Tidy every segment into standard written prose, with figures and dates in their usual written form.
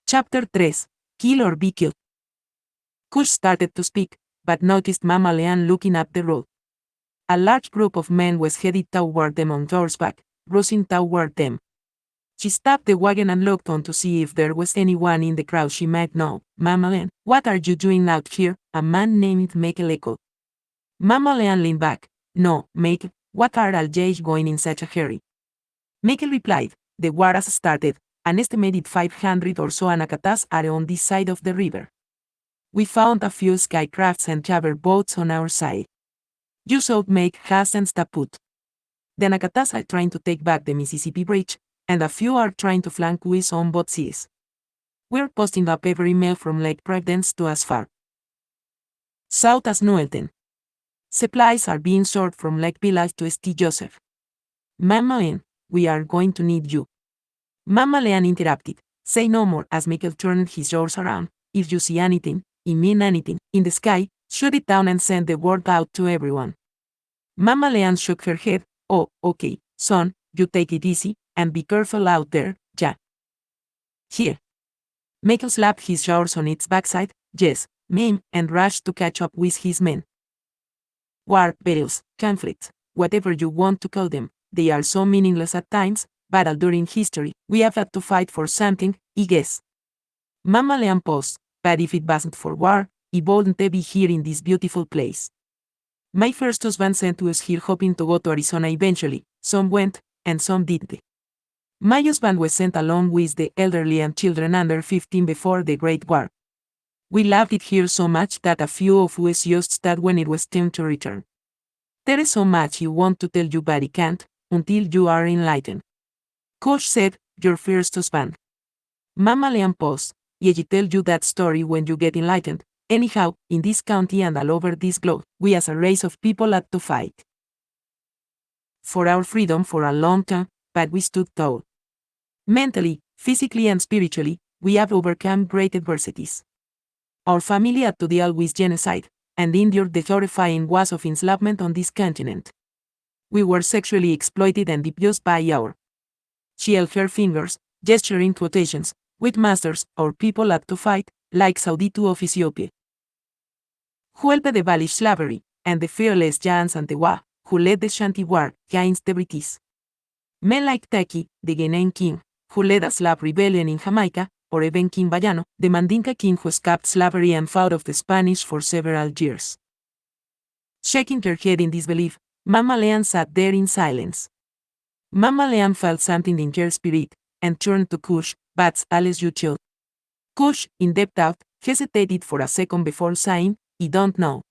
Chapter 3. Kill or be killed. Cush started to speak, but noticed Mama Leanne looking up the road. A large group of men was headed toward them on horseback, rushing toward them. She stopped the wagon and looked on to see if there was anyone in the crowd she might know. Mama Leanne, what are you doing out here? A man named Michael echoed. Mama Leanne leaned back. No, Michael, what are all you going in such a hurry? Michael replied, the war has started. An estimated 500 or so Anacatas are on this side of the river. We found a few skycrafts and charter boats on our side. You should make haste and stop put. The Anacatas are trying to take back the Mississippi Bridge, and a few are trying to flank us on both seas. We're posting up every mail from Lake Providence to as far south as Newelton. Supplies are being sold from Lake Village to St. Joseph. Mama Leanne, we are going to need you. Mama Leanne interrupted. Say no more as Michael turned his horse around. If you see anything, I mean anything, in the sky, shoot it down and send the word out to everyone. Mama Leanne shook her head. Oh, okay, son, you take it easy, and be careful out there, yeah. Here. Michael slapped his horse on its backside, yes, ma'am, and rushed to catch up with his men. War, battles, conflicts, whatever you want to call them, they are so meaningless at times, battle during history, we have had to fight for something, I guess. Mama Leanne paused, but if it wasn't for war, I wouldn't be here in this beautiful place. My first husband sent us here hoping to go to Arizona eventually, some went, and some didn't. My husband was sent along with the elderly and children under 15 before the Great War. We loved it here so much that a few of us just started when it was time to return. There is so much you want to tell you but I can't, until you are enlightened. Cush said, your first husband. Mama Leanne paused. I tell you that story when you get enlightened. Anyhow, in this county and all over this globe, we as a race of people had to fight for our freedom for a long time, but we stood tall. Mentally, physically and spiritually, we have overcome great adversities. Our family had to deal with genocide, and endured the horrifying wars of enslavement on this continent. We were sexually exploited and abused by our. She held her fingers, gesturing quotations, with masters, or people had to fight, like Sauditu of Ethiopia, who helped abolish slavery, and the fearless giants Antewa, who led the Shanti War against the British. Men like De'Que, the Ghanaian king, who led a slave rebellion in Jamaica, or even King Bayano, the Mandinka king who escaped slavery and fought off the Spanish for several years. Shaking her head in disbelief, Mama Leanne sat there in silence. Mama Leanne felt something in her spirit, and turned to Cush, but Alice you chill. Cush, in deep thought, hesitated for a second before saying, I don't know.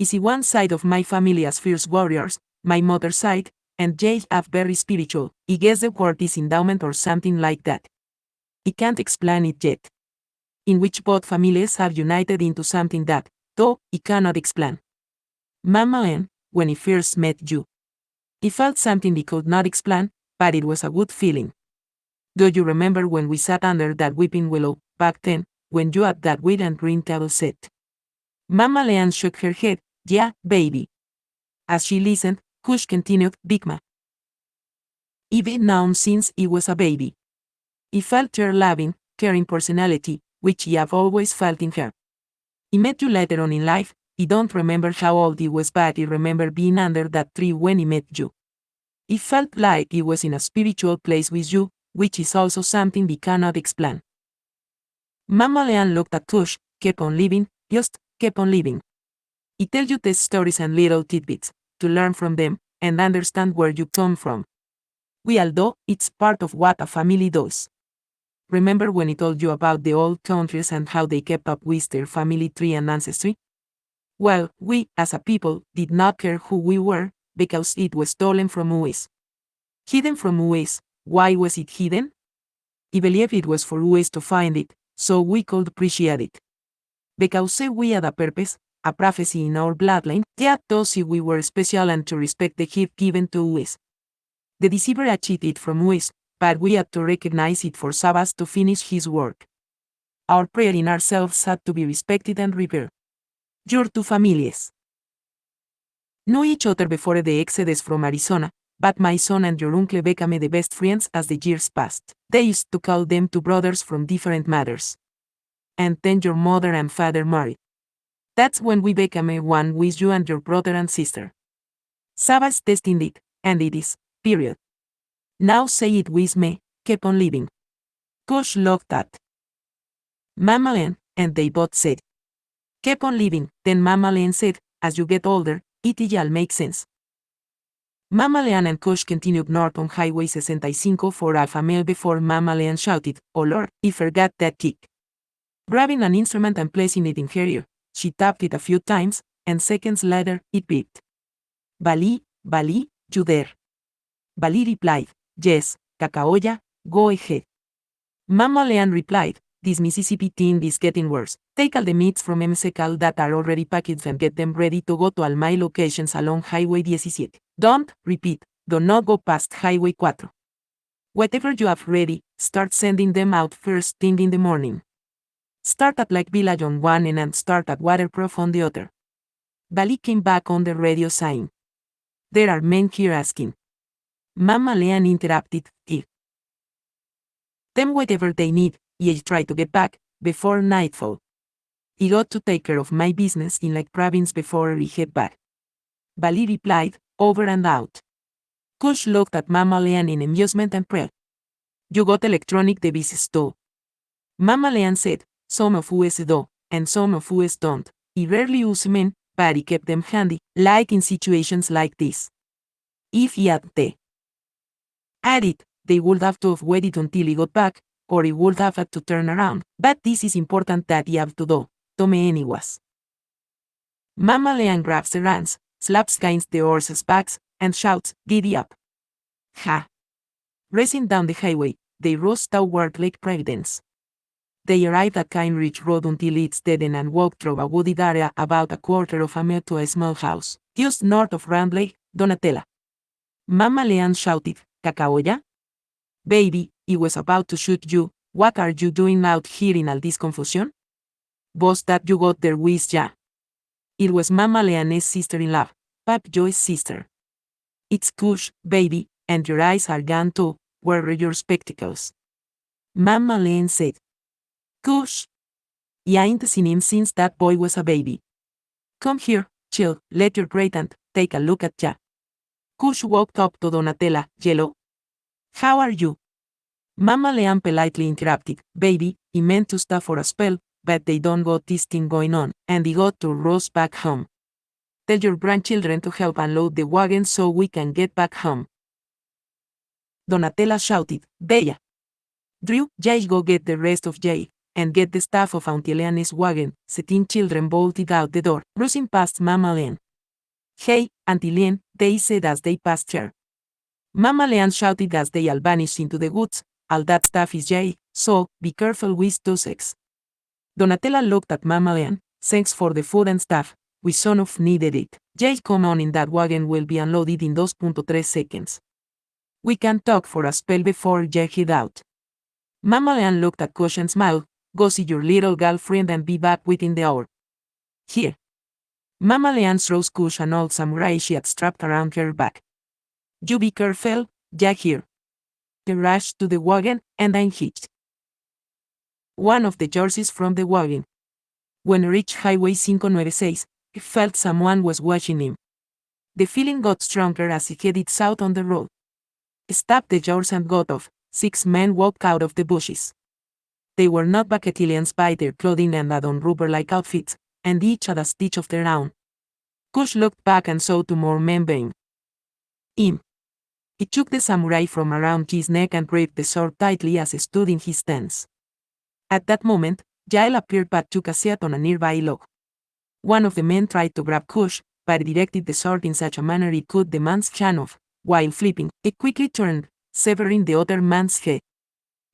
I see one side of my family as fierce warriors, my mother's side, and they are very spiritual. I guess the word is endowment or something like that. I can't explain it yet. In which both families have united into something that, though, I cannot explain. Mama Leanne, when I first met you, I felt something I could not explain, but it was a good feeling. Do you remember when we sat under that weeping willow, back then, when you had that white and green table set? Mama Leanne shook her head. Yeah, baby. As she listened, Cush continued, Big Ma. I've been known since I was a baby. I felt her loving, caring personality, which I have always felt in her. I met you later on in life. I don't remember how old I was, but I remember being under that tree when I met you. I felt like I was in a spiritual place with you, which is also something we cannot explain. Mama Leanne looked at Cush, kept on living, just kept on living. I tell you these stories and little tidbits, to learn from them, and understand where you come from. We all do, it's part of what a family does. Remember when I told you about the old countries and how they kept up with their family tree and ancestry? Well, we, as a people, did not care who we were, because it was stolen from us. Hidden from us. Why was it hidden? I believe it was for us to find it, so we could appreciate it. Because we had a purpose, a prophecy in our bloodline, that thus we were special and to respect the gift given to us. The deceiver achieved it from us, but we had to recognize it for Sabbath to finish his work. Our prayer in ourselves had to be respected and revered. Your two families knew each other before the exodus from Arizona, but my son and your uncle became the best friends as the years passed. They used to call them two brothers from different mothers. And then your mother and father married. That's when we became one with you and your brother and sister. Sabbath testing it, and it is, period. Now say it with me, keep on living. Cush loved that. Mama and they both said. Keep on living, then Mama Len said, as you get older, it'll make sense. Mama Leanne and Cush continued north on Highway 65 for half a mile before Mama Leanne shouted, "Oh Lord, I forgot that kick." Grabbing an instrument and placing it in her ear, she tapped it a few times, and seconds later, it beeped. "Bali, Bali, you there?" Bali replied, "Yes, Cacaoya, go ahead." Mama Leanne replied, "This Mississippi teen is getting worse. Take all the meats from MCCAL that are already packaged and get them ready to go to all my locations along Highway 17. Don't, repeat, do not go past Highway 4. Whatever you have ready, start sending them out first thing in the morning. Start at Lake Village on one end and start at Waterproof on the other." Bali came back on the radio saying, "There are men here asking." Mama Leanne interrupted, "Them whatever they need, I try to get back, before nightfall. I got to take care of my business in Lake Providence before I head back." Bali replied, "Over and out." Cush looked at Mama Leanne in amusement and pride. "You got electronic devices too." Mama Leanne said, "Some of us do, and some of us don't. I rarely use them, but I kept them handy, like in situations like this. If I had it, they would have to have waited until I got back, or I would have had to turn around, but this is important that I have to do, to me anyways." Mama Leanne grabs the reins, slaps against the horses' backs, and shouts, "Giddy up." Ha! Racing down the highway, they raced toward Lake Providence. They arrived at Cane Ridge Road until it's dead end and walked through a wooded area about a quarter of a mile to a small house, just north of Round Lake, Donatella. Mama Leanne shouted, "Cacaoya? Baby, I was about to shoot you. What are you doing out here in all this confusion? Was that you got there with ya?" It was Mama Leanne's sister-in-law, Pap Joy's sister. "It's Cush, baby, and your eyes are gone too. Where are your spectacles?" Mama Leanne said. "Cush? I ain't seen him since that boy was a baby. Come here, chill, let your great aunt take a look at ya." Cush walked up to Donatella, yellow. "How are you?" Mama Leanne politely interrupted, "Baby, I meant to stop for a spell, but they don't got this thing going on, and I got to rush back home. Tell your grandchildren to help unload the wagon so we can get back home." Donatella shouted, "Bella! Drew, just go get the rest of Jay, and get the stuff of Auntie Leanne's wagon." 17 children bolted out the door, rushing past Mama Leanne. "Hey, Auntie Leanne," they said as they passed her. Mama Leanne shouted as they all vanished into the woods, "All that stuff is Jay, so be careful with those eggs." Donatella looked at Mama Leanne, "Thanks for the food and stuff, we son of needed it. Jay come on in that wagon will be unloaded in 2.3 seconds. We can talk for a spell before Jay head out." Mama Leanne looked at Cush and smiled, "Go see your little girlfriend and be back within the hour." "Here." Mama Leanne throws Cush an old samurai she had strapped around her back. "You be careful, ya here." They rushed to the wagon, and unhitched one of the horses from the wagon. When he reached Highway 596, he felt someone was watching him. The feeling got stronger as he headed south on the road. He stopped the horse and got off. 6 men walked out of the bushes. They were not Bacatilians by their clothing and had on rubber-like outfits, and each had a stitch of their own. Cush looked back and saw 2 more men behind him. He took the samurai from around his neck and gripped the sword tightly as he stood in his stance. At that moment, Jael appeared but took a seat on a nearby log. One of the men tried to grab Cush, but directed the sword in such a manner it cut the man's hand off. While flipping, it quickly turned, severing the other man's head.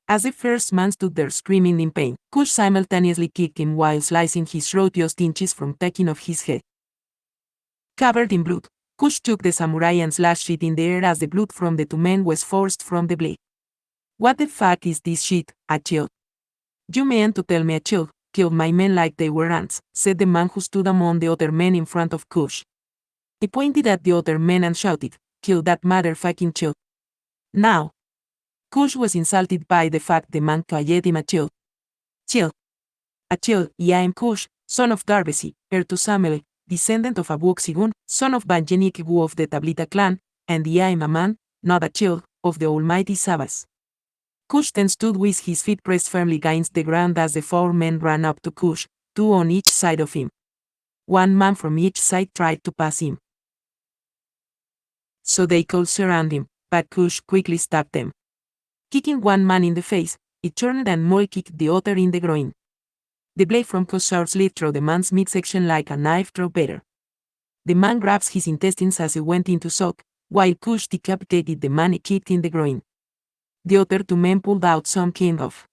As the first man stood there screaming in pain, Cush simultaneously kicked him while slicing his throat just inches from taking off his head. Covered in blood, Cush took the samurai and slashed it in the air as the blood from the 2 men was forced from the blade. "What the fuck is this shit, a child? You mean to tell me a child killed my men like they were ants?" said the man who stood among the other men in front of Cush. He pointed at the other men and shouted, kill that motherfucking child. Now. Cush was insulted by the fact the man called him a child. Child. A child, I am Cush, son of Darbesi, heir to Samuel, descendant of Abu Sigun, son of Banjeniekebu of the Tablita clan, and I am a man, not a child, of the almighty Sabbath. Cush then stood with his feet pressed firmly against the ground as the 4 men ran up to Cush, 2 on each side of him. 1 man from each side tried to pass him. So they could surround him, but Cush quickly stopped them. Kicking 1 man in the face, he turned and Moy kicked the other in the groin. The blade from Cush's sword slid through the man's midsection like a knife through butter. The man grabs his intestines as he went into shock, while Cush decapitated the man he kicked in the groin. The other 2 men pulled out some kind of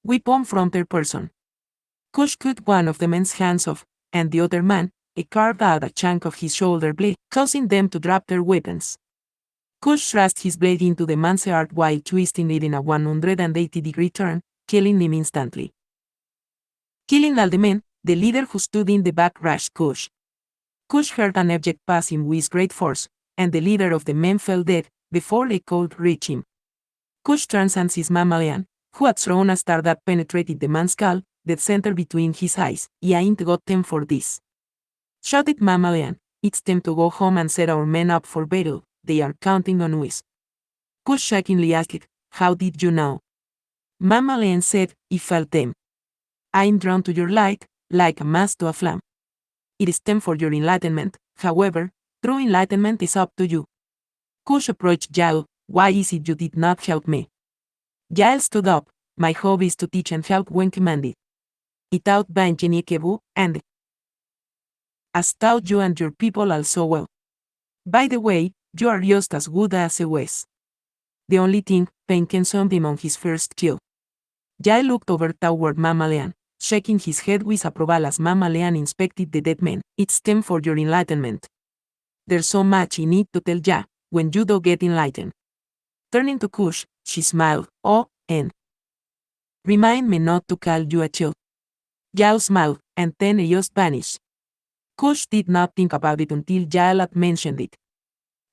weapon from their person. Cush cut one of the men's hands off, and the other man, he carved out a chunk of his shoulder blade, causing them to drop their weapons. Cush thrust his blade into the man's heart while twisting it in a 180-degree turn, killing him instantly. Killing all the men, the leader who stood in the back rushed Cush. Cush heard an object pass him with great force, and the leader of the men fell dead before they could reach him. Cush turns and sees Mammalian, who had thrown a star that penetrated the man's skull, dead center between his eyes. "I ain't got them for this," shouted Mammalian. "It's time to go home and set our men up for battle. They are counting on us." Cush shockingly asked, "How did you know?" Mammalian said, "I felt them. I'm drawn to your light, like a moth to a flame. It is time for your enlightenment, however, true enlightenment is up to you." Cush approached Yael. "Why is it you did not help me?" Yael stood up. "My hobby is to teach and help when commanded. I taught Banjeniekebu, and as taught you and your people also well. By the way, you are just as good as I was. The only thing, pain can him on his first kill." Yael looked over toward Mammalian, shaking his head with approval as Mammalian inspected the dead man. "It's time for your enlightenment. There's so much I need to tell ya, when you do get enlightened." Turning to Cush, she smiled. "Oh, and remind me not to call you a child." Yael smiled, and then it just vanished. Cush did not think about it until Yael had mentioned it.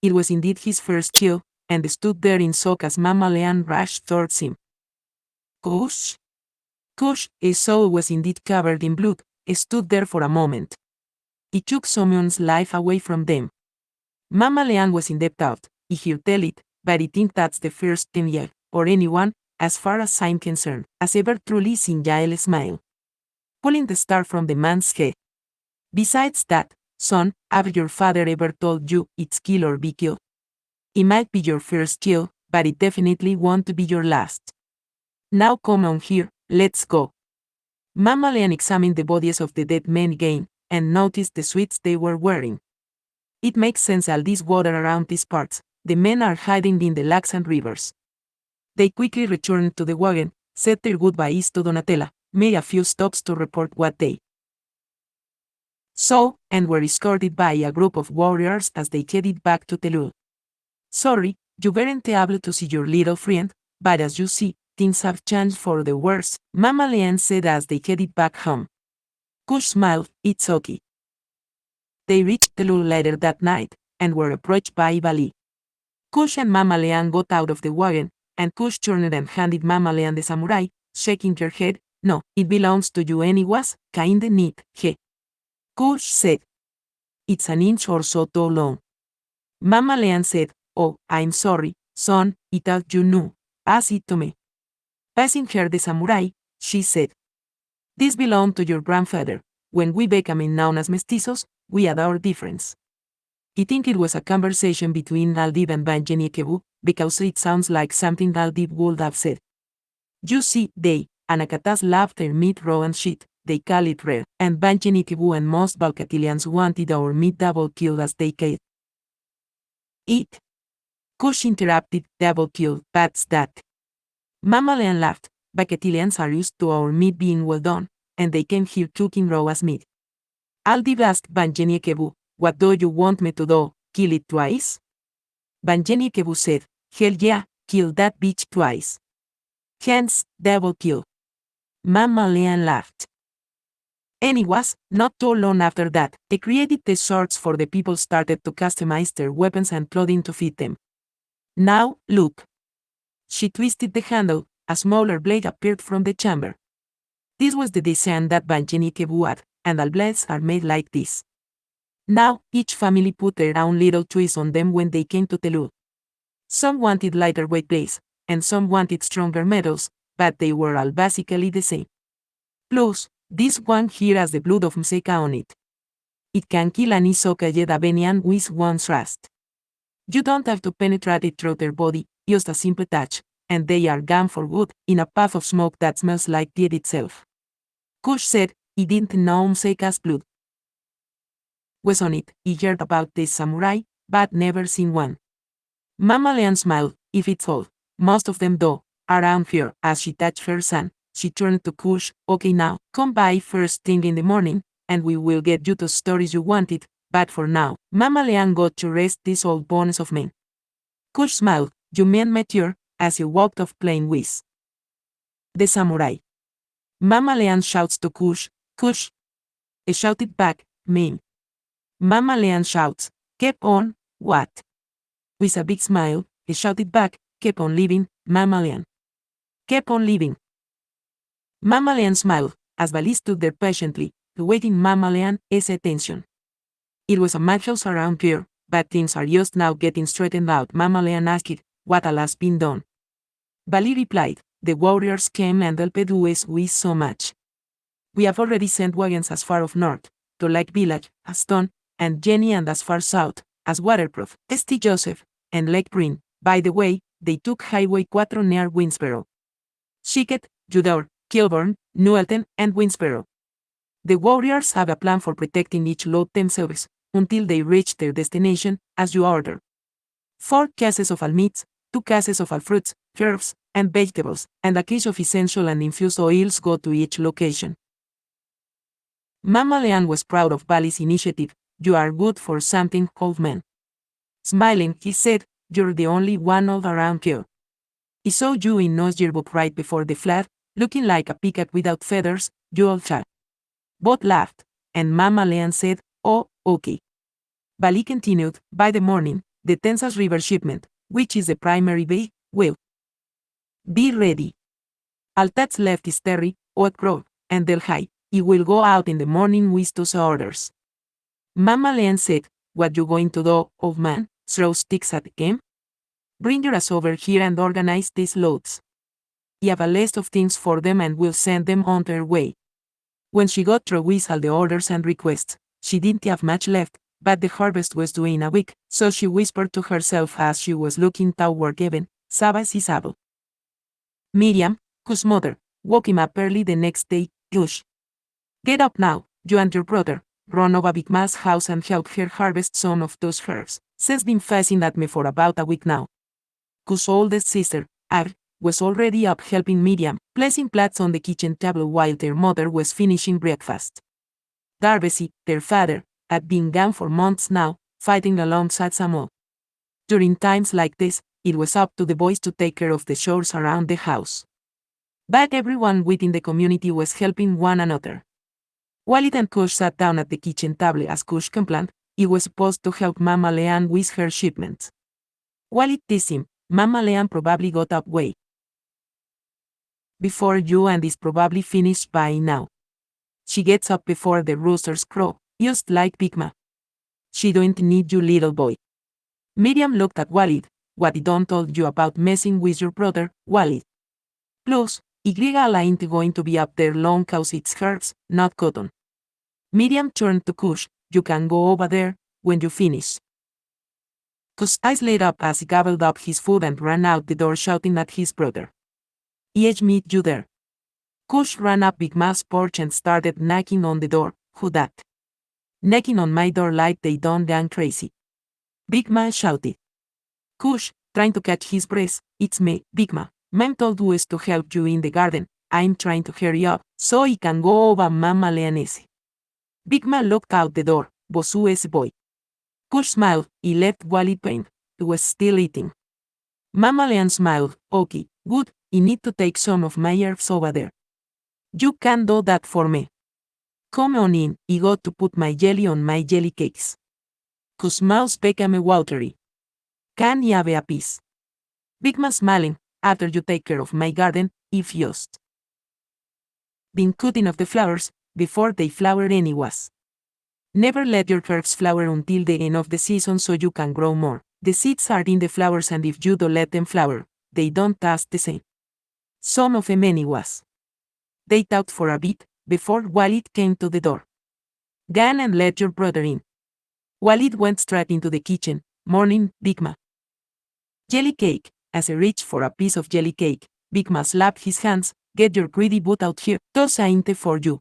It was indeed his first kill, and stood there in shock as Mammalian rushed towards him. Cush? Cush, his soul was indeed covered in blood, stood there for a moment. He took someone's life away from them. Mammalian was in deep thought. "I hear tell it, but I think that's the first thing Yael, or anyone, as far as I'm concerned, has ever truly seen Yael smile." Pulling the star from the man's head. "Besides that, son, have your father ever told you it's kill or be killed? It might be your first kill, but it definitely won't be your last. Now come on here, let's go." Mammalian examined the bodies of the dead men again, and noticed the suits they were wearing. "It makes sense all this water around these parts. The men are hiding in the lakes and rivers." They quickly returned to the wagon, said their goodbyes to Donatella, made a few stops to report what they saw, and were escorted by a group of warriors as they headed back to Telul. "Sorry, you weren't able to see your little friend, but as you see, things have changed for the worse," Mammalian said as they headed back home. Cush smiled. "It's okay." They reached Telul later that night, and were approached by Bali. Cush and Mammalian got out of the wagon, and Cush turned and handed Mammalian the samurai, shaking her head. "No, it belongs to you anyways, kinda neat, he." Cush said, "It's an inch or so too long." Mammalian said, "Oh, I'm sorry, son, I thought you knew. Pass it to me." Passing her the samurai, she said, "This belonged to your grandfather. When we became known as mestizos, we had our difference." I think it was a conversation between Aldib and Banjeniekebu, because it sounds like something Aldib would have said. "You see, they, Anakatas love their meat raw and shit, they call it rare, and Banjeniekebu and most Balkatilians wanted our meat double killed as they called it." Cush interrupted. "Double killed, that's that." Mammalian laughed. "Balkatilians are used to our meat being well done, and they came here cooking raw as meat." Aldib asked Banjeniekebu, "What do you want me to do, kill it twice?" Banjeniekebu said, "Hell yeah, kill that bitch twice. Hence, double kill." Mammalian laughed. Anyways, not too long after that, the created the shorts for the people started to customize their weapons and clothing to fit them. Now, look. She twisted the handle, a smaller blade appeared from the chamber. This was the design that by De'Que y, and all blades are made like this. Now, each family put their own little twist on them when they came to Telu. Some wanted lighter weight blades, and some wanted stronger metals, but they were all basically the same. Plus, this one here has the blood of Mseka on it. It can kill any Sokayeda Benian with one thrust. You don't have to penetrate it through their body, just a simple touch, and they are gone for good, in a puff of smoke that smells like death itself. Cush said he didn't know Mseka's blood was on it. He heard about this samurai, but never seen one. Mama Leanne smiled. If it's all, most of them do, around here. As she touched her son, she turned to Cush. Okay, now, come by first thing in the morning, and we will get you the stories you wanted, but for now, Mama Leanne got to rest these old bones of men. Cush smiled. You mean mature, as he walked off playing with the samurai. Mama Leanne shouts to Cush. Cush! He shouted back, me. Mama Leanne shouts, keep on, what? With a big smile, he shouted back, keep on living, Mama Leanne. Keep on living. Mama Leanne smiled, as Vali stood there patiently, waiting Mama Leanne's attention. It was a madhouse around here, but things are just now getting straightened out. Mama Leanne asked, what all has been done? Vali replied, the warriors came and helped us with so much. We have already sent wagons as far of north, to Lake Village, as Stone, and Jenny, and as far south, as Waterproof, St. Joseph, and Lake Green. By the way, they took Highway 4 near Winsboro. Shicket, Judor, Kilburn, Newelton, and Winsboro. The warriors have a plan for protecting each load themselves, until they reach their destination, as you order. 4 cases of all meats, 2 cases of all fruits, herbs, and vegetables, and a case of essential and infused oils go to each location. Mama Leanne was proud of Vali's initiative. You are good for something, old man. Smiling, he said, you're the only one old around here. I saw you in No's yearbook right before the flood, looking like a peacock without feathers, you old child. Both laughed, and Mama Leanne said, oh, okay. Vali continued, by the morning, the Tazas River shipment, which is the primary bay, will be ready. All that's left is Terry, Oak Grove, and Delhi. He will go out in the morning with those orders. Mama Leanne said, what you going to do, old man, throw sticks at the game? Bring your ass over here and organize these loads. I have a list of things for them and we'll send them on their way. When she got through with all the orders and requests, she didn't have much left, but the harvest was due in a week, so she whispered to herself as she was looking toward heaven, Sabas y Sabo. Miriam, whose mother, woke him up early the next day. Cush. Get up now, you and your brother, run over Big Ma's house and help her harvest some of those herbs. She's been fussing at me for about a week now. Cush's oldest sister, Ar, was already up helping Miriam, placing plates on the kitchen table while their mother was finishing breakfast. Darvesi, their father, had been gone for months now, fighting alongside Samuel. During times like this, it was up to the boys to take care of the chores around the house. But everyone within the community was helping one another. Walid and Cush sat down at the kitchen table as Cush complained he was supposed to help Mama Leanne with her shipments. Walid teased him, Mama Leanne probably got up way before you and is probably finished by now. She gets up before the roosters crow, just like Big Ma. She don't need you, little boy. Miriam looked at Walid. What I don't told you about messing with your brother, Walid. Plus, YL ain't going to be up there long cause it's herbs, not cotton. Miriam turned to Cush, you can go over there, when you finish. Cush's eyes lit up as he gobbled up his food and ran out the door shouting at his brother. I'll meet you there. Cush ran up Big Ma's porch and started knocking on the door. Who that? Knocking on my door like they done gone crazy. Big Ma shouted. Cush, trying to catch his breath, it's me, Big Ma. Mom told us to help you in the garden. I'm trying to hurry up, so I can go over Mama Leanne's. Big Ma looked out the door, Bosu's boy. Cush smiled, he left Walid pain, who was still eating. Mama Leanne smiled, okay, good, I need to take some of my herbs over there. You can do that for me. Come on in, I got to put my jelly on my jelly cakes. 'Cause mouth became watery. Can I have a piece? Big Ma smiling, after you take care of my garden, if just been cutting off the flowers, before they flower anyways. Never let your herbs flower until the end of the season so you can grow more. The seeds are in the flowers and if you don't let them flower, they don't taste the same. Some of them anyways. They talked for a bit, before Walid came to the door. Gan and let your brother in. Walid went straight into the kitchen. Morning, Big Ma. Jelly cake. As he reached for a piece of jelly cake, Big Ma slapped his hands. Get your greedy butt out here. Those ain't for you.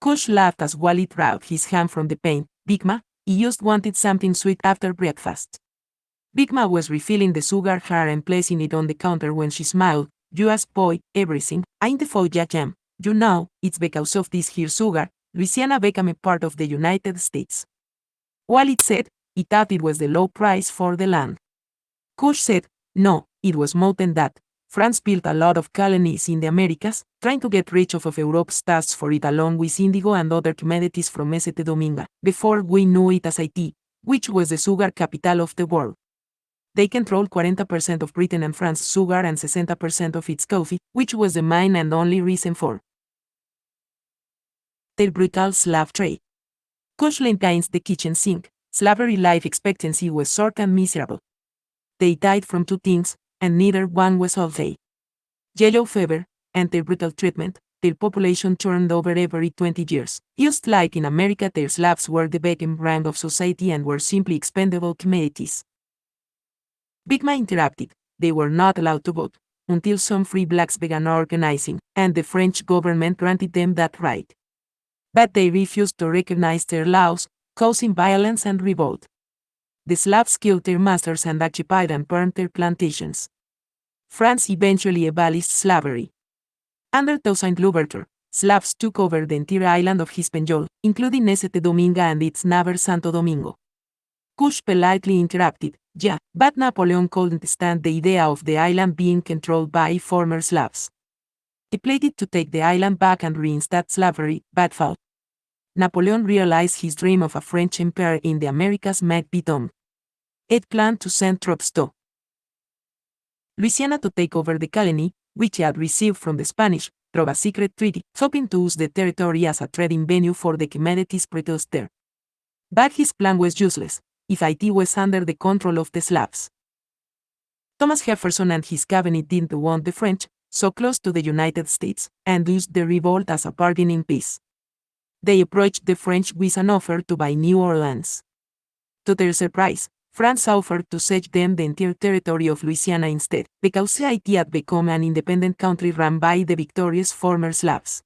Cush laughed as Walid rubbed his hand from the pain. Big Ma, he just wanted something sweet after breakfast. Big Ma was refilling the sugar jar and placing it on the counter when she smiled. You ask boy, everything, ain't the foya jam. You know, it's because of this here sugar, Louisiana became a part of the United States. Walid said, he thought it was the low price for the land. Cush said, no, it was more than that. France built a lot of colonies in the Americas, trying to get rid of Europe's taste for it along with indigo and other commodities from St. Domingo, before we knew it as Haiti, which was the sugar capital of the world. They controlled 40% of Britain and France's sugar and 60% of its coffee, which was the main and only reason for their brutal slave trade. Cush leaned against the kitchen sink. Slavery life expectancy was short and miserable. They died from two things, and neither one was healthy. Yellow fever, and their brutal treatment. Their population turned over every 20 years. Just like in America, their slaves were the bottom rank of society and were simply expendable commodities. Big Ma interrupted. They were not allowed to vote, until some free blacks began organizing, and the French government granted them that right. But they refused to recognize their laws, causing violence and revolt. The slaves killed their masters and occupied and burned their plantations. France eventually abolished slavery. Under Toussaint Louverture, slaves took over the entire island of Hispaniola, including St. Domingo and its neighbor Santo Domingo. Cush politely interrupted, yeah, but Napoleon couldn't stand the idea of the island being controlled by former slaves. He pleaded to take the island back and reinstate slavery, but failed. Napoleon realized his dream of a French empire in the Americas might be done. It planned to send troops to Louisiana to take over the colony, which he had received from the Spanish, through a secret treaty, hoping to use the territory as a trading venue for the commodities produced there. But his plan was useless, if Haiti was under the control of the Slavs. Thomas Jefferson and his cabinet didn't want the French so close to the United States, and used the revolt as a bargaining piece. They approached the French with an offer to buy New Orleans. To their surprise, France offered to cede them the entire territory of Louisiana instead, because Haiti had become an independent country run by the victorious former Slavs.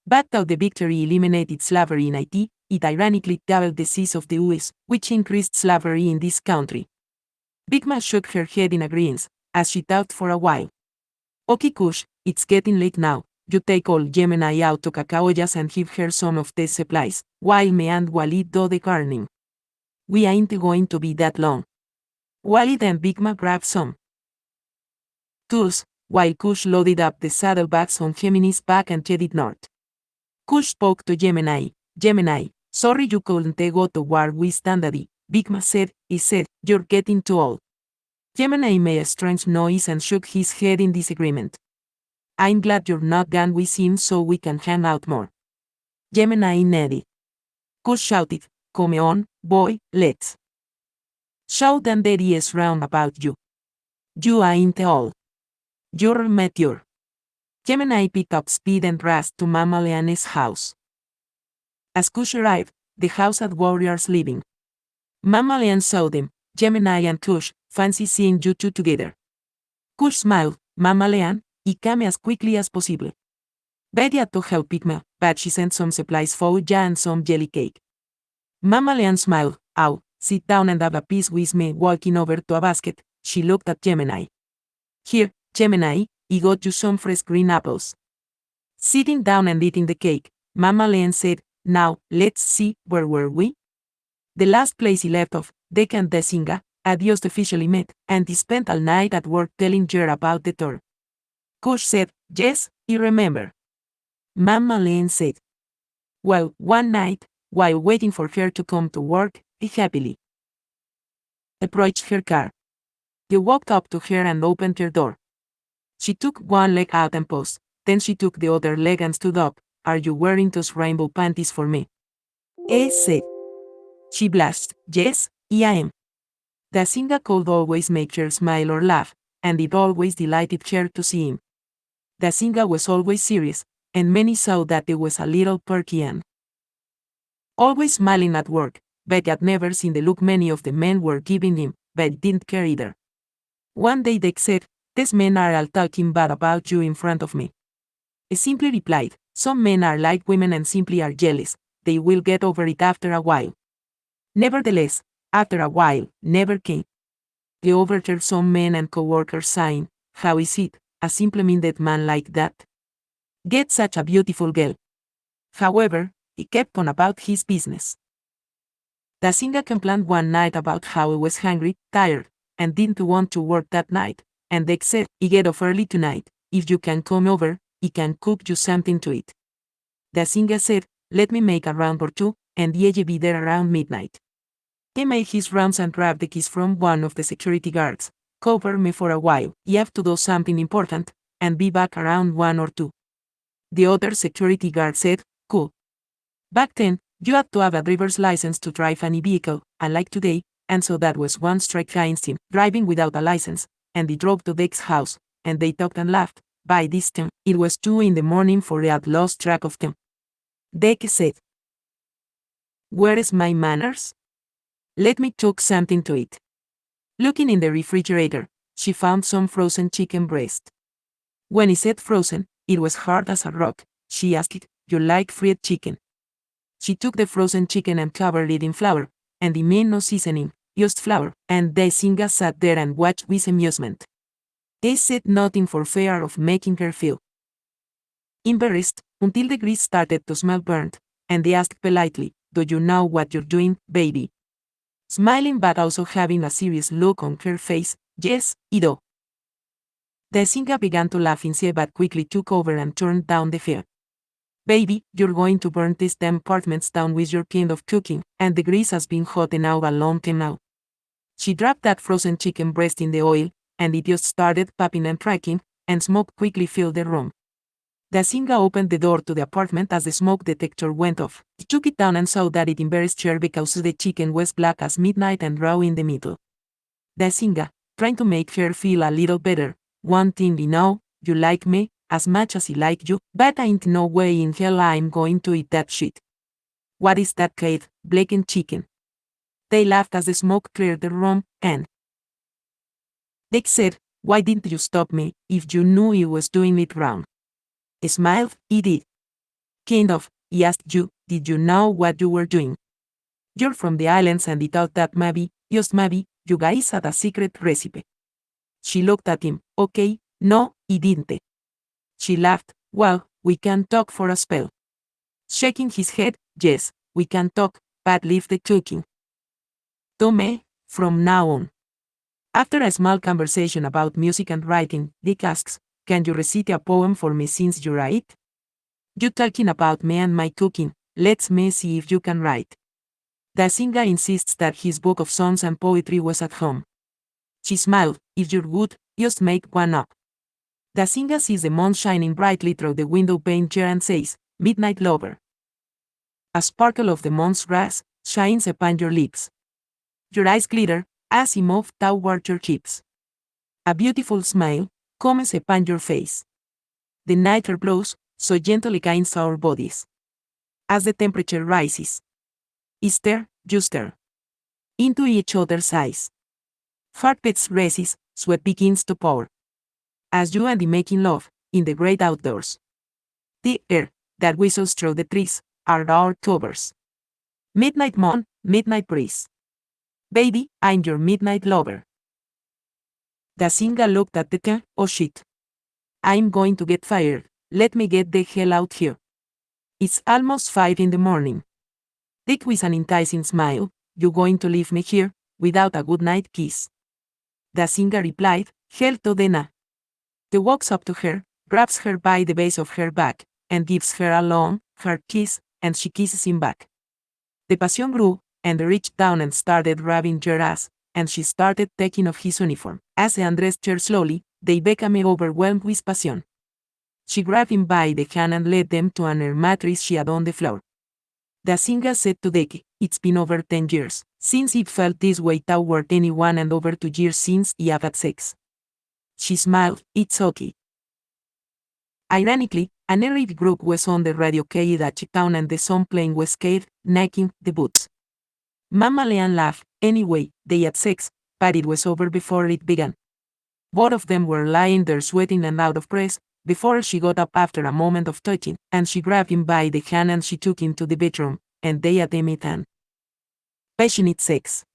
But though the victory eliminated slavery in Haiti, it ironically doubled the size of the U.S., which increased slavery in this country. Big Ma shook her head in agreement, as she thought for a while. Okay Cush, it's getting late now. You take old Gemini out to Cacaoyas and give her some of these supplies, while me and Walid do the gardening. We ain't going to be that long. Walid and Big Ma grabbed some tools, while Cush loaded up the saddlebags on Gemini's back and headed north. Cush spoke to Gemini. Gemini, sorry you couldn't go to war with Daddy, Big Ma said, he said, you're getting too old. Gemini made a strange noise and shook his head in disagreement. I'm glad you're not gone with him so we can hang out more. Gemini nodded. Cush shouted, come on, boy, let's shout and there is round about you. You ain't old. You're mature. Gemini picked up speed and raced to Mama Leanne's house. As Cush arrived, the house had warriors living. Mama Leanne saw them, Gemini and Cush, fancy seeing you two together. Cush smiled, Mama Leanne, he came as quickly as possible. Betty had to help Big Ma, but she sent some supplies for ya and some jelly cake. Mama Leanne smiled, ow, sit down and have a piece with me. Walking over to a basket, she looked at Gemini. Here, Gemini, he got you some fresh green apples. Sitting down and eating the cake, Mama Leanne said, now, let's see, where were we? The last place he left off, De'Que and Ajani, had just officially met, and he spent all night at work telling her about the tour. Cush said, yes, I remember. Mama Leanne said, Well, one night, while waiting for her to come to work, he happily approached her car. He walked up to her and opened her door. She took one leg out and paused, then she took the other leg and stood up. Are you wearing those rainbow panties for me? Said. She blushed. Yes, I am. The singer could always make her smile or laugh, and it always delighted her to see him. The singer was always serious, and many saw that he was a little perky and always smiling at work, but had never seen the look many of the men were giving him, but didn't care either. One day De'Que said, these men are all talking bad about you in front of me. He simply replied, some men are like women and simply are jealous, they will get over it after a while. Nevertheless, after a while, never came. He overheard some men and co-workers saying, how is it, a simple-minded man like that get such a beautiful girl? However, he kept on about his business. The singer complained one night about how he was hungry, tired, and didn't want to work that night, and De'Que said, I get off early tonight, if you can come over, I can cook you something to eat. The singer said, let me make a round or two, and I'll be there around midnight. He made his rounds and grabbed the keys from one of the security guards. Cover me for a while, I have to do something important, and be back around 1 or 2. The other security guard said, cool. Back then, you had to have a driver's license to drive any vehicle, unlike today, and so that was one strike against him, driving without a license, and he drove to De'Que's house, and they talked and laughed. By this time, it was 2 in the morning for he had lost track of them. De'Que said, where is my manners? Let me cook something to eat. Looking in the refrigerator, she found some frozen chicken breast. When he said frozen, it was hard as a rock. She asked, you like fried chicken? She took the frozen chicken and covered it in flour, and he made no seasoning, just flour, and the singer sat there and watched with amusement. They said nothing for fear of making her feel embarrassed, until the grease started to smell burnt, and they asked politely, do you know what you're doing, baby? Smiling but also having a serious look on her face, yes, I do. The singer began to laugh instead but quickly took over and turned down the fire. Baby, you're going to burn these damn apartments down with your kind of cooking, and the grease has been hot enough a long time now. She dropped that frozen chicken breast in the oil, and it just started popping and cracking, and smoke quickly filled the room. The singer opened the door to the apartment as the smoke detector went off. He took it down and saw that it embarrassed her because the chicken was black as midnight and raw in the middle. The singer, trying to make her feel a little better, one thing I know, you like me, as much as I like you, but ain't no way in hell I'm going to eat that shit. What is that kid, blackened chicken? They laughed as the smoke cleared the room, and De'Que said, why didn't you stop me, if you knew I was doing it wrong? I smiled, I did. Kind of, I asked you, did you know what you were doing? You're from the islands and I thought that maybe, just maybe, you guys had a secret recipe. She looked at him, okay, no, I didn't. She laughed, well, we can talk for a spell. Shaking his head, yes, we can talk, but leave the cooking to me, from now on. After a small conversation about music and writing, De'Que asks, can you recite a poem for me since you write? You talking about me and my cooking, let's me see if you can write. The singer insists that his book of songs and poetry was at home. She smiled, if you're good, just make one up. The singer sees the moon shining brightly through the window pane chair and says, midnight lover. A sparkle of the moon's rays shines upon your lips. Your eyes glitter as he moves toward your hips. A beautiful smile comes upon your face. The night air blows so gently against our bodies. As the temperature rises, I stare, you stare into each other's eyes. Heartbeats races, sweat begins to pour. As you and I making love, in the great outdoors. The air that whistles through the trees are our covers. Midnight moon, midnight breeze. Baby, I'm your midnight lover. The singer looked at the car, oh shit. I'm going to get fired, let me get the hell out here. It's almost 5 in the morning. De'Que with an enticing smile, you going to leave me here, without a good night kiss? The singer replied, hell to the nah. He walks up to her, grabs her by the base of her back, and gives her a long, hard kiss, and she kisses him back. The passion grew, and they reached down and started rubbing her ass, and she started taking off his uniform. As he undressed her slowly, they became overwhelmed with passion. She grabbed him by the hand and led them to an air mattress she had on the floor. The singer said to De'Que, "It's been over 10 years since he felt this way toward anyone and over 2 years since he have had sex." She smiled. "It's okay." Ironically, an elite group was on the radio carried a town and the song playing was scared, knocking the boots. Mama Leanne laughed. Anyway, they had sex, but it was over before it began. Both of them were lying there sweating and out of breath, before she got up after a moment of touching, and she grabbed him by the hand and she took him to the bedroom, and they had an passionate sex.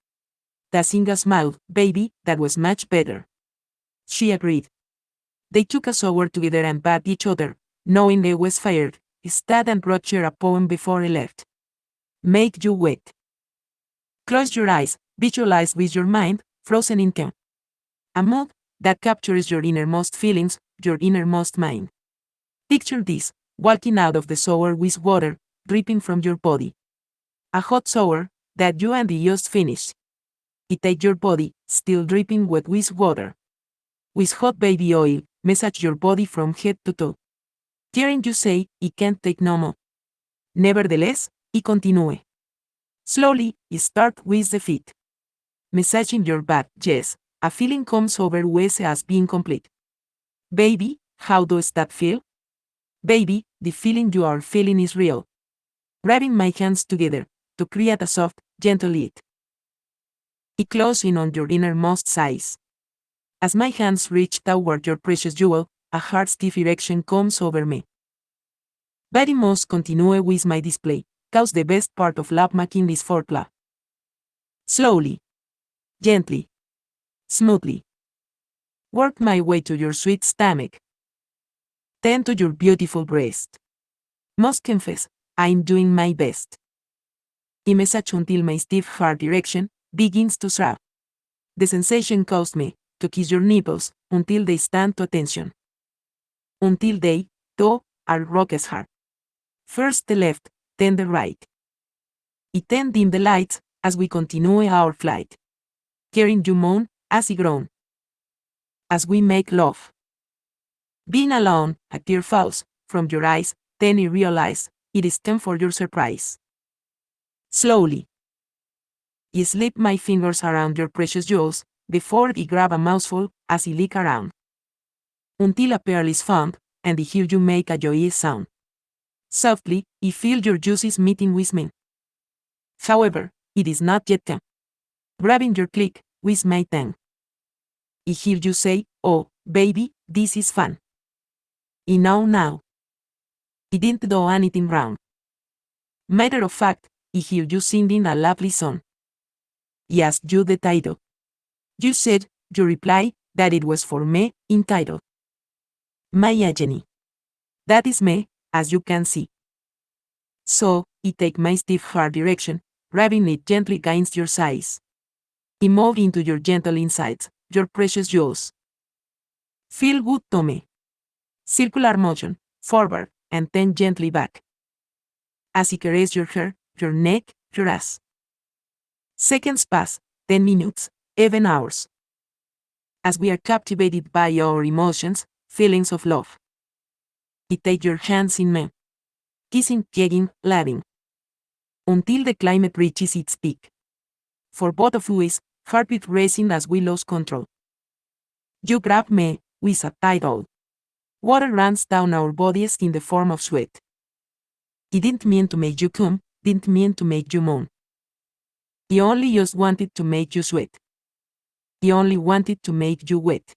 Tazinga smiled. "Baby, that was much better." She agreed. They took a shower together and bathed each other, knowing they was fired, stayed and wrote her a poem before he left. "Make you wet." Close your eyes, visualize with your mind, frozen in time. A mood that captures your innermost feelings, your innermost mind. Picture this, walking out of the shower with water dripping from your body. A hot shower that you and the just finished. It takes your body, still dripping wet with water. With hot baby oil, massage your body from head to toe. Hearing you say, "I can't take no more." Nevertheless, y continue. Slowly, start with the feet. Massaging your back, yes, a feeling comes over us as being complete. "Baby, how does that feel?" "Baby, the feeling you are feeling is real." Grabbing my hands together, to create a soft, gentle lead. I close in on your innermost sighs. As my hands reach toward your precious jewel, a hard stiff erection comes over me. But I must continue with my display, cause the best part of love-making is foreplay. Slowly. Gently. Smoothly. Work my way to your sweet stomach. Tend to your beautiful breast. Must confess, I'm doing my best. I massage until my stiff hard erection begins to throb. The sensation caused me to kiss your nipples until they stand to attention. Until they, too, are rock as hard. First the left, then the right. I then dim the lights as we continue our flight. Hearing you moan as I groan. As we make love. Being alone, a tear falls from your eyes, then I realize it is time for your surprise. Slowly. I slip my fingers around your precious jewels before I grab a mouthful as I lick around. Until a pearl is found, and I hear you make a joyous sound. Softly, I feel your juices meeting with mine. However, it is not yet time. Grabbing your clit with my tongue. I hear you say, "Oh, baby, this is fun." I know now. I didn't do anything wrong. Matter of fact, I hear you singing a lovely song. I asked you the title. You said, you reply, that it was for me, entitled My Ajani. That is me, as you can see. So, I take my stiff hard direction, rubbing it gently against your sides. I move into your gentle insides, your precious jewels. Feel good to me. Circular motion, forward, and then gently back. As I caress your hair, your neck, your ass. Seconds pass, 10 minutes, even hours. As we are captivated by our emotions, feelings of love. I take your hands in mine. Kissing, hugging, loving. Until the climate reaches its peak. For both of us, heartbeat racing as we lose control. You grab me, with a tight hold. Water runs down our bodies in the form of sweat. I didn't mean to make you come, didn't mean to make you moan. I only just wanted to make you sweat. I only wanted to make you wet.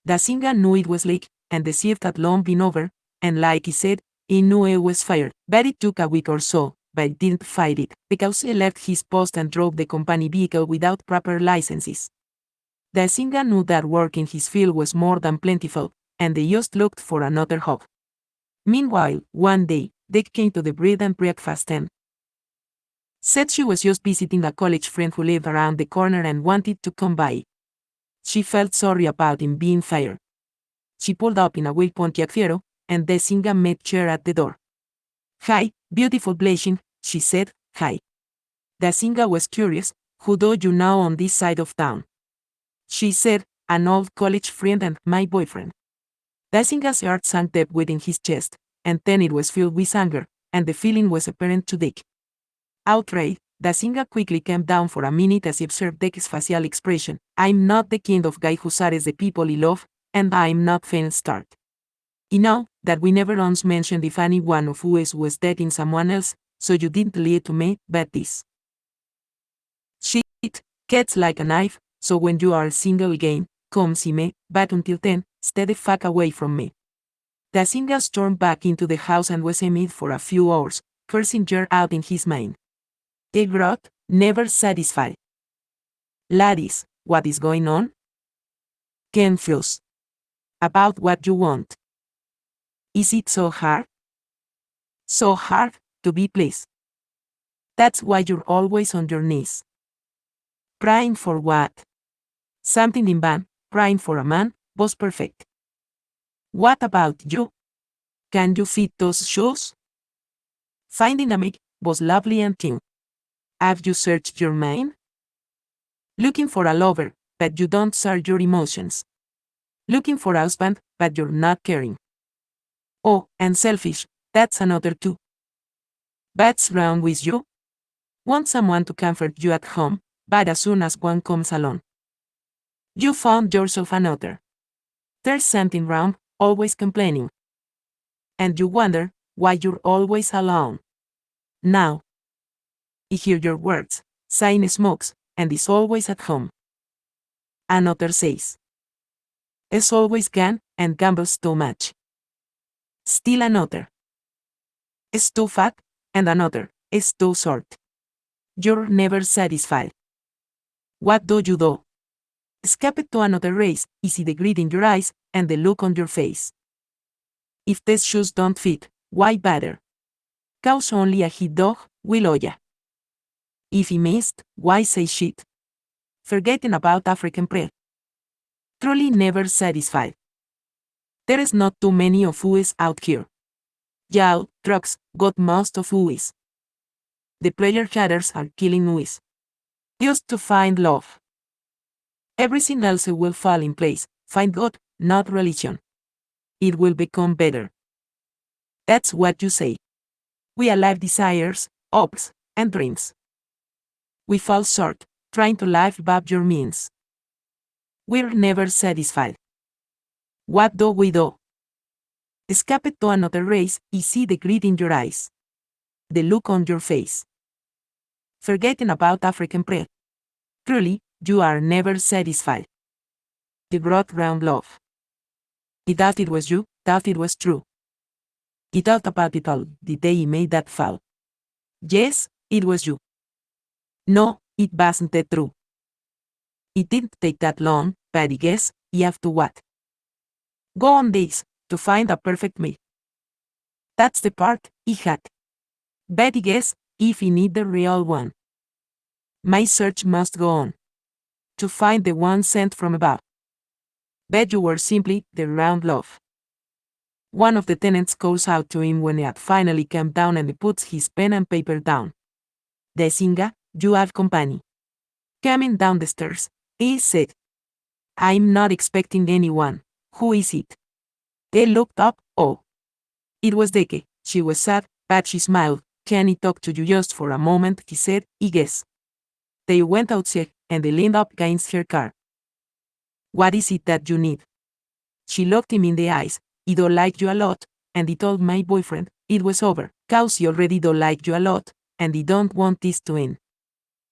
The singer knew it was late, and the shift had long been over, and like he said, he knew it was fired. But it took a week or so, but he didn't fight it, because he left his post and drove the company vehicle without proper licenses. The singer knew that work in his field was more than plentiful, and they just looked for another job. Meanwhile, one day, they came to the bread and breakfast tent. Said she was just visiting a college friend who lived around the corner and wanted to come by. She felt sorry about him being fired. She pulled up in a white Pontiac Fiero, and the singer met her at the door. Hi, beautiful blessing, she said, hi. Dazinga was curious, who do you know on this side of town? She said, an old college friend and my boyfriend. Dazinga's heart sank deep within his chest, and then it was filled with anger, and the feeling was apparent to De'Que. Outraged, Dazinga quickly calmed down for a minute as he observed De'Que's facial expression. I'm not the kind of guy who sares the people he love, and I'm not faint start. I know that we never once mentioned if any one of us was dating someone else, so you didn't lie to me, but this shit cuts like a knife, so when you are single again, come see me, but until then, stay the fuck away from me. Dazinga stormed back into the house and was amid for a few hours, cursing her out in his mind. A grot, never satisfied. Ladies, what is going on? Confused. About what you want. Is it so hard? So hard, to be pleased. That's why you're always on your knees. Praying for what? Something in vain, praying for a man, was perfect. What about you? Can you fit those shoes? Finding a mate was lovely and cute. Have you searched your mind? Looking for a lover, but you don't share your emotions. Looking for a husband, but you're not caring. Oh, and selfish, that's another too. What's wrong with you? Want someone to comfort you at home, but as soon as one comes along, you found yourself another. There's something wrong, always complaining. And you wonder why you're always alone. Now, I hear your words, sign smokes, and is always at home. Another says, is always gone, and gambles too much. Still another. Is too fat, and another, is too short. You're never satisfied. What do you do? Escape to another race, I see the greed in your eyes, and the look on your face. If these shoes don't fit, why bother? Cause only a hit dog, will oya. If he missed, why say shit? Forgetting about African prayer. Truly never satisfied. There is not too many of us out here. Y'all, trucks, got most of us. The player haters are killing us. Just to find love. Everything else will fall in place, find God, not religion. It will become better. That's what you say. We alive desires, hopes, and dreams. We fall short, trying to live above your means. We're never satisfied. What do we do? Escape to another race, I see the greed in your eyes. The look on your face. Forgetting about African prayer. Truly, you are never satisfied. You brought round love. I thought it was you, thought it was true. I thought about it all the day I made that fall. Yes, it was you. No, it wasn't that true. It didn't take that long, but I guess you have to what? Go on days to find a perfect mate. That's the part I had. But I guess if I need the real one, my search must go on to find the one sent from above. But you were simply the round love. One of the tenants calls out to him when he had finally come down and he puts his pen and paper down. Dazinga, you have company. Coming down the stairs, he said. I'm not expecting anyone. Who is it? They looked up, oh. It was De'Que. She was sad, but she smiled. Can I talk to you just for a moment? He said, I guess. They went outside, and they leaned up against her car. What is it that you need? She looked him in the eyes. I don't like you a lot, and he told my boyfriend, it was over, cause he already don't like you a lot, and I don't want this to end.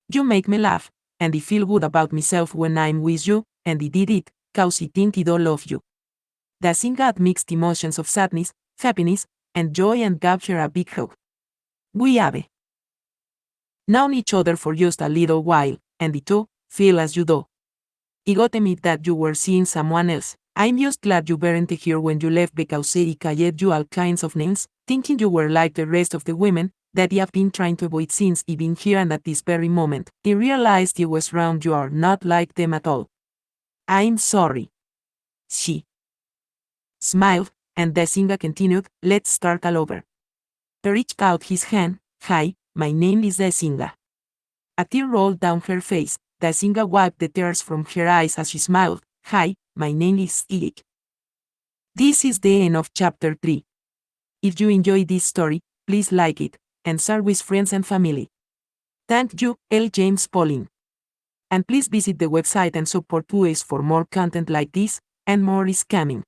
You make me laugh, and I feel good about myself when I'm with you, and I did it, cause I think I don't love you. Dazinga had mixed emotions of sadness, happiness, and joy and gave her a big hug. We have known each other for just a little while, and the two feel as you do. I got admit that you were seeing someone else. I'm just glad you weren't here when you left because I called you all kinds of names, thinking you were like the rest of the women that I have been trying to avoid since I've been here, and at this very moment, I realized you was wrong. You are not like them at all. I'm sorry. She smiled, and Dazinga continued, let's start all over. reached out his hand. Hi, my name is Daesinga. A tear rolled down her face. Daesinga wiped the tears from her eyes as she smiled. Hi, my name is De'Que. This is the end of chapter 3. If you enjoyed this story, please like it, and share with friends and family. Thank you, L. James Pauling. And please visit the website and support us for more content like this, and more is coming.